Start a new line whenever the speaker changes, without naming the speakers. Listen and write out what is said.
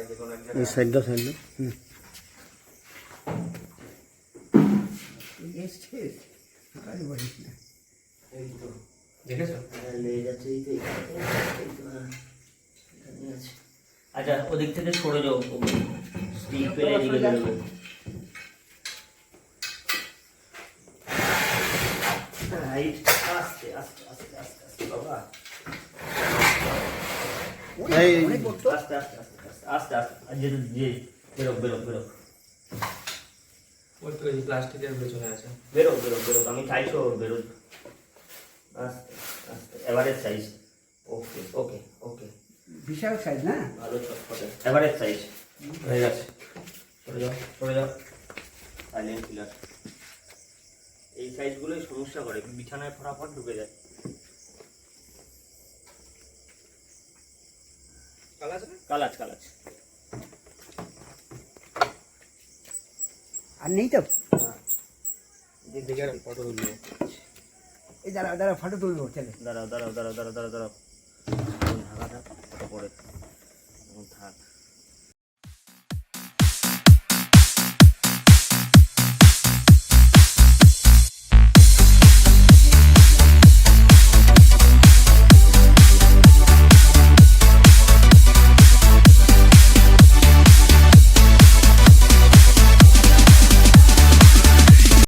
যে কোনো এক
এই সাইডটা
এই তো দেখেছো
লেজ আছে এই তো
আচ্ছা ওদিক থেকে সরে যাও স্টিক পেলে এদিকে বেরোবে রাইট আস্তে আস্তে আস্তে আস্তে আস্তে বাবা
এই
আস্তে আস্তে আস্তে আস্তে আস্তে আর যে যে বেরো বেরো বেরো
ওই তো এই প্লাস্টিকের পেছনে আছে
বেরো বেরো বেরো আমি চাইছো বেরো আস্তে আস্তে এভারেজ সাইজ ওকে ওকে ওকে
বিশাল সাইজ না
ভালো চটপটে এভারেজ সাইজ হয়ে গেছে সরে যাও সাইলেন্ট কিলার এই সাইজগুলোই সমস্যা করে বিছানায় ফটাফট ঢুকে যায়
কালাজ না
কালাচ কালাচ
আর নেই তো
দেখে আর ফটো তুলবো
এই দাঁড়া ফটো তুলবো চলে
দাঁড়াও ঢাকা থাক ফটো পড়ে থাক